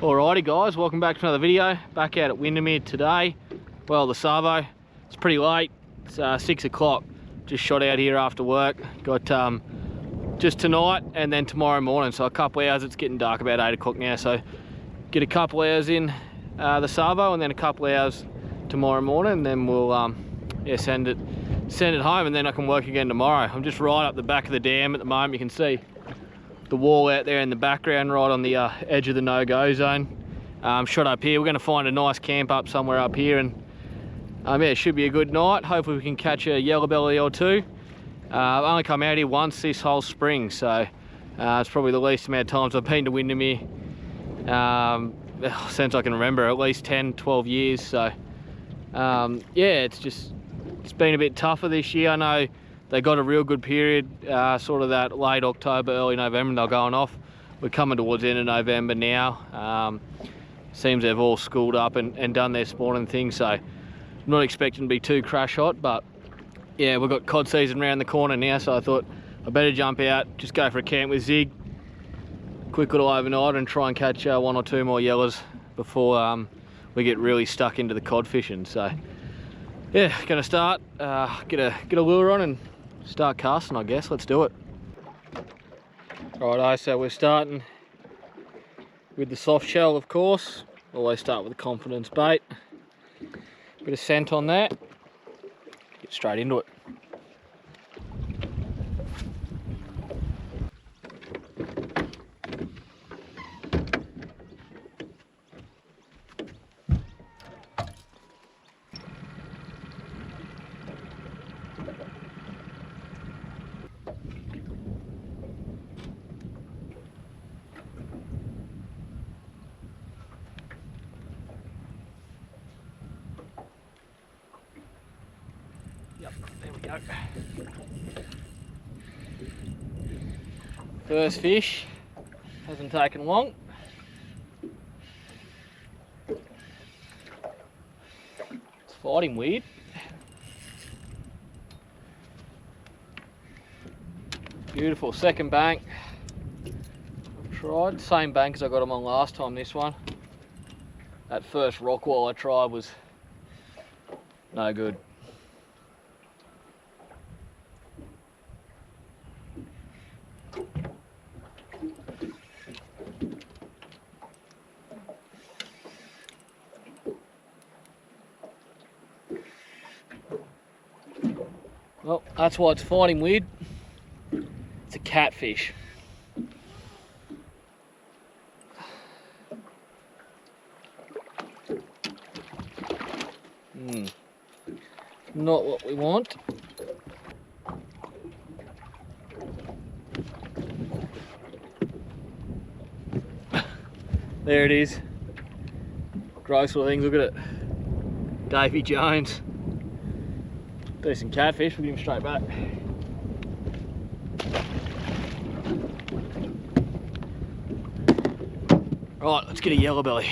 Alrighty guys, welcome back to another video. Back out at Windermere today. Well, the Savo, it's pretty late. It's 6 o'clock. Just shot out here after work. Got just tonight and then tomorrow morning. So a couple hours, it's getting dark about 8 o'clock now. So get a couple hours in the Savo and then a couple hours tomorrow morning. And then we'll send it home and then I can work again tomorrow. I'm just right up the back of the dam at the moment. You can see the wall out there in the background, right on the edge of the no-go zone. Shot up here. We're going to find a nice camp up somewhere up here, and yeah, it should be a good night. Hopefully we can catch a yellow belly or two. I've only come out here once this whole spring, so it's probably the least amount of times I've been to Windermere since I can remember, at least 10-12 years. So yeah, it's been a bit tougher this year. I know they got a real good period, sort of that late October, early November, and they're going off. We're coming towards the end of November now. Seems they've all schooled up and done their spawning thing, so I'm not expecting to be too crash hot, but yeah, we've got cod season around the corner now, so I thought I better jump out, just go for a camp with Zig, quick little overnight, and try and catch one or two more yellows before we get really stuck into the cod fishing. So yeah, gonna start, get a lure on and start casting, I guess. Let's do it. Righto, so we're starting with the soft shell, of course. Always start with a confidence bait. Bit of scent on that. Get straight into it. Yep, there we go. First fish, hasn't taken long. It's fighting weird. Beautiful second bank. Tried, same bank as I got them on last time, this one. That first rock wall I tried was no good. Well, that's why it's fighting weird. It's a catfish. Not what we want. There it is. Gross little things, look at it. Davy Jones. Decent catfish, we'll give him straight back. Right, let's get a yellow belly.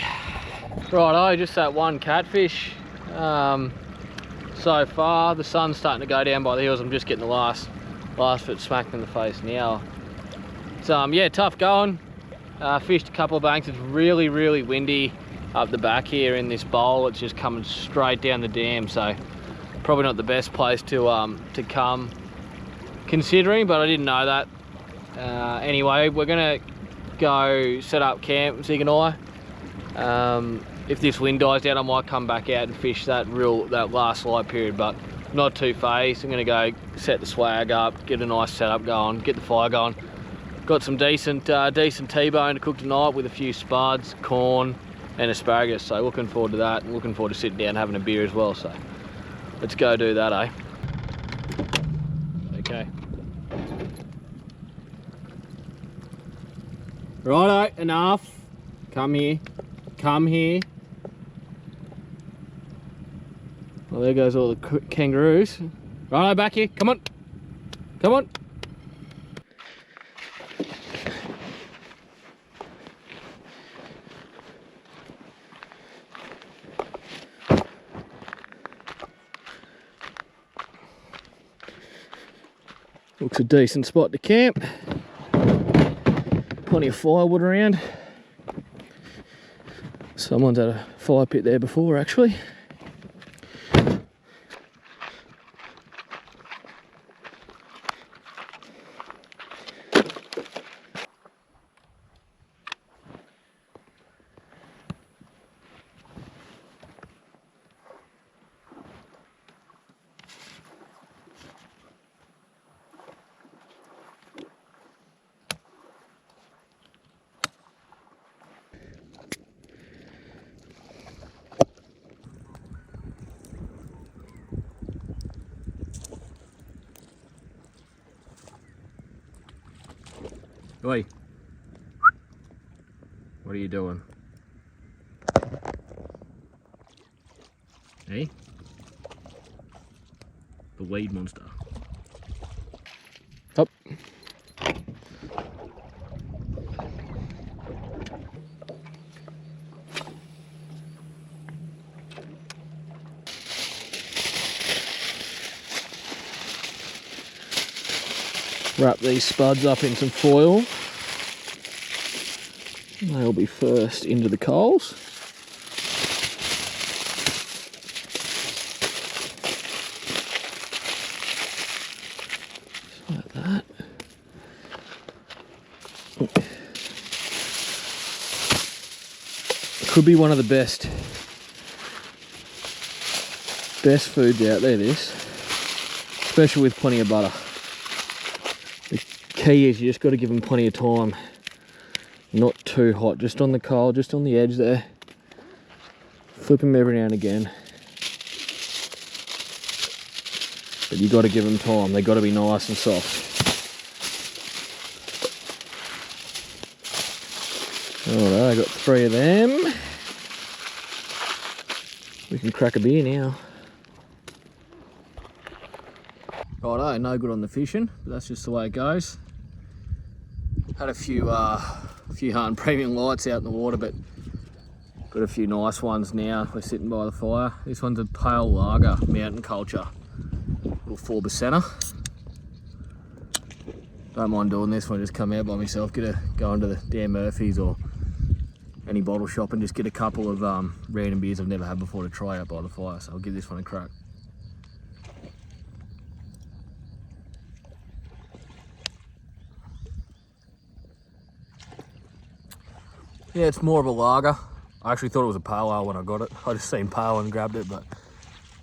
Righto, just that one catfish. So far, the sun's starting to go down by the hills. I'm just getting the last foot smacked in the face now. It's yeah, tough going. Fished a couple of banks. It's really, really windy up the back here in this bowl. It's just coming straight down the dam, so probably not the best place to come considering, but I didn't know that. Anyway, we're gonna go set up camp, Zig and I. If this wind dies down, I might come back out and fish that last light period, but not too phased. I'm gonna go set the swag up, get a nice setup going, get the fire going. Got some decent T-bone to cook tonight with a few spuds, corn and asparagus, so looking forward to that, and looking forward to sitting down and having a beer as well. So let's go do that, eh? Okay. Righto, enough. Come here. Come here. Well, there goes all the kangaroos. Righto, back here. Come on. Come on. Looks a decent spot to camp. Plenty of firewood around. Someone's had a fire pit there before, actually. Oi. What are you doing? Hey? The weed monster. Up. Wrap these spuds up in some foil. They'll be first into the coals. Just like that. Could be one of the best foods out there, this. Especially with plenty of butter. The key is you just got to give them plenty of time. Not too hot, just on the coal, just on the edge there. Flip them every now and again. But you got to give them time, they got to be nice and soft. Alright, I got 3 of them. We can crack a beer now. Righto, no good on the fishing, but that's just the way it goes. Had a few Hunt Premium Lights out in the water, but got a few nice ones now. We're sitting by the fire. This one's a pale lager, Mountain Culture, little 4%er. Don't mind doing this one, just come out by myself, go into the Dan Murphy's or any bottle shop and just get a couple of random beers I've never had before to try out by the fire. So I'll give this one a crack. Yeah, it's more of a lager. I actually thought it was a pale ale when I got it. I just seen pale and grabbed it, but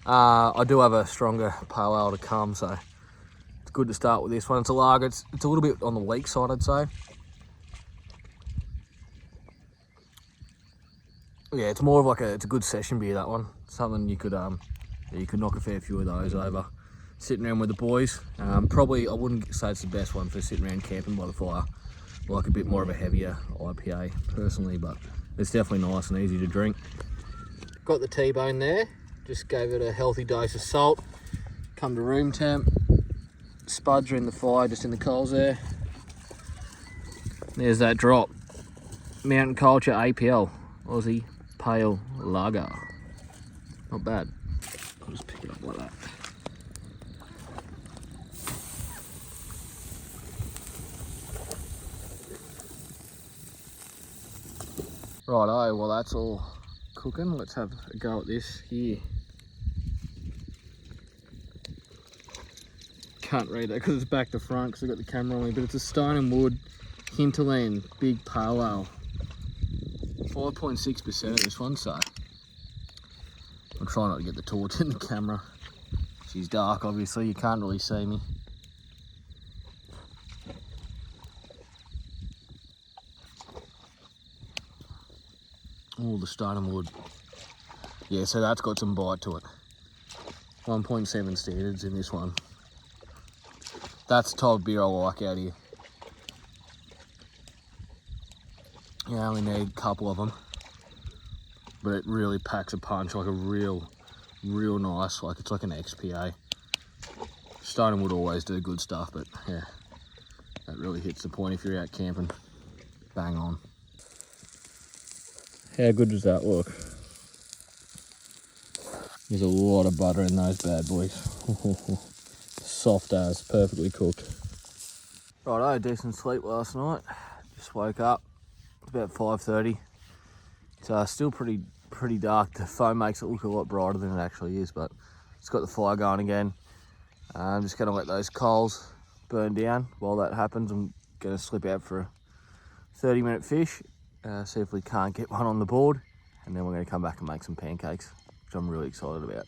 I do have a stronger pale ale to come, so it's good to start with this one. It's a lager. It's a little bit on the weak side, I'd say. Yeah, it's more of like it's a good session beer, that one. Something you could knock a fair few of those over. Sitting around with the boys. Probably, I wouldn't say it's the best one for sitting around camping by the fire. Like a bit more of a heavier IPA personally, but it's definitely nice and easy to drink. Got the T-bone there, just gave it a healthy dose of salt. Come to room temp. Spuds are in the fire, just in the coals there. There's that drop. Mountain Culture APL, Aussie Pale Lager. Not bad. I'll just pick it up like that. Righto, well that's all cooking. Let's have a go at this here. Can't read that because it's back to front because I've got the camera on me, but it's a Stone and Wood Hinterland Big Pale Ale. 5.6% of this one, so I'll try not to get the torch in the camera. She's dark, obviously, you can't really see me. Oh, the Stone and Wood. Yeah, so that's got some bite to it. 1.7 standards in this one. That's the type of beer I like out here. You only need a couple of them, but it really packs a punch, like a real nice, like it's like an XPA. Stone and Wood always do good stuff, but yeah, that really hits the point if you're out camping. Bang on. How good does that look? There's a lot of butter in those bad boys. Soft as, perfectly cooked. Righto, decent sleep last night. Just woke up. It's about 5:30. It's still pretty dark. The foam makes it look a lot brighter than it actually is, but it's got the fire going again. I'm just going to let those coals burn down. While that happens, I'm going to slip out for a 30-minute fish, see if we can't get one on the board, and then we're going to come back and make some pancakes, which I'm really excited about.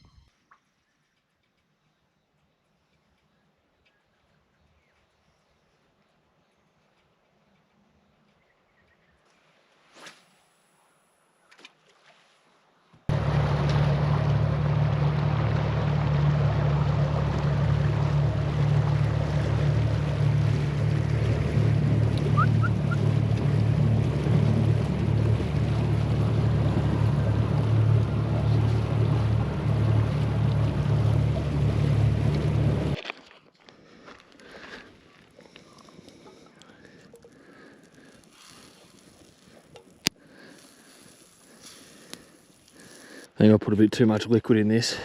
I think I put a bit too much liquid in this.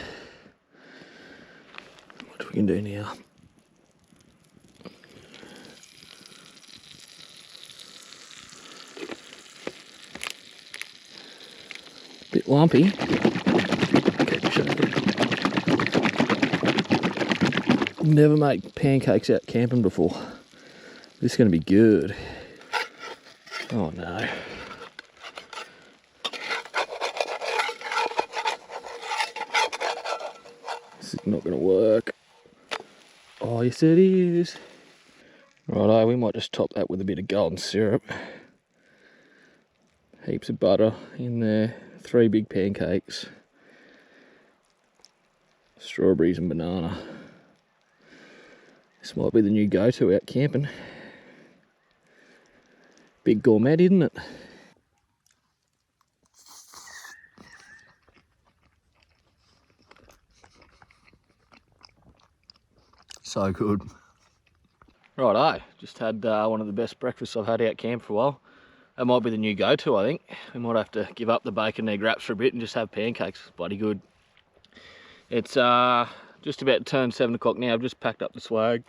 What we can do now? Bit lumpy. Never made pancakes out camping before. This is going to be good. Oh no. This is not going to work. Oh, yes it is. Righto, we might just top that with a bit of golden syrup. Heaps of butter in there. 3 big pancakes. Strawberries and banana. This might be the new go-to out camping. Big gourmet, isn't it? So good. Righto, just had one of the best breakfasts I've had out camp for a while. That might be the new go-to, I think. We might have to give up the bacon egg wraps for a bit and just have pancakes. It's bloody good. It's just about to turn 7 o'clock now. I've just packed up the swag.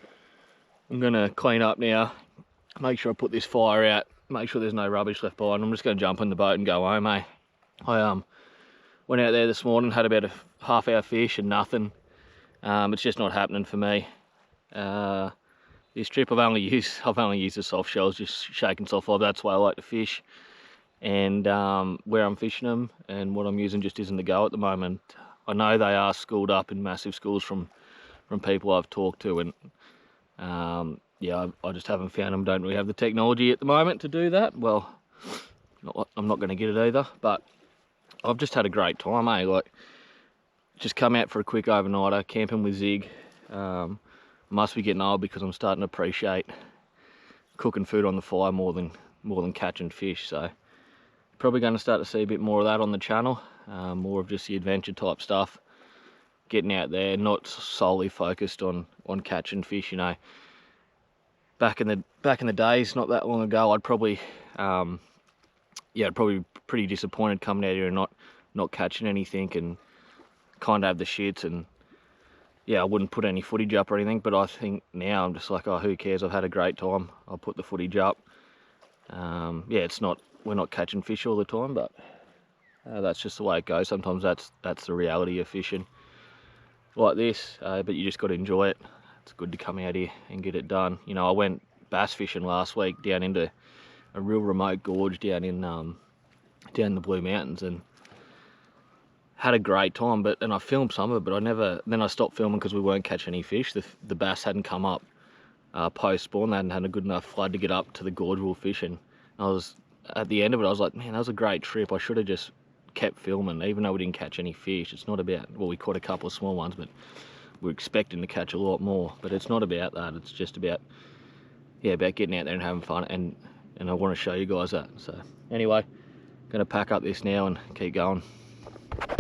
I'm gonna clean up now, make sure I put this fire out, make sure there's no rubbish left behind. I'm just gonna jump in the boat and go home, eh? I went out there this morning, had about a half-hour fish and nothing. It's just not happening for me. This trip I've only used the soft shells, just shaking soft live. That's why I like to fish, and where I'm fishing them and what I'm using just isn't the go at the moment. I know they are schooled up in massive schools from people I've talked to, and yeah, I just haven't found them. Don't really have the technology at the moment to do that. Well, I'm not going to get it either, but I've just had a great time, eh? Like, just come out for a quick overnighter, camping with Zig. Must be getting old because I'm starting to appreciate cooking food on the fire more than catching fish. So probably going to start to see a bit more of that on the channel, more of just the adventure type stuff, getting out there, not solely focused on catching fish. You know, back in the days, not that long ago, I'd probably I'd probably be pretty disappointed coming out here and not catching anything, and kind of have the shits, and yeah, I wouldn't put any footage up or anything. But I think now I'm just like, oh, who cares? I've had a great time. I'll put the footage up. Yeah, we're not catching fish all the time, but that's just the way it goes. Sometimes that's the reality of fishing like this, but you just got to enjoy it. It's good to come out here and get it done. You know, I went bass fishing last week down into a real remote gorge down in the Blue Mountains, and had a great time. And I filmed some of it, but then I stopped filming because we weren't catching any fish. The bass hadn't come up post spawn. They hadn't had a good enough flood to get up to the gorge we were fishing. I was at the end of it, I was like, man, that was a great trip. I should have just kept filming, even though we didn't catch any fish. It's not about, well, we caught a couple of small ones, but we're expecting to catch a lot more. But it's not about that. It's just about, yeah, about getting out there and having fun, and I want to show you guys that. So anyway, gonna pack up this now and keep going.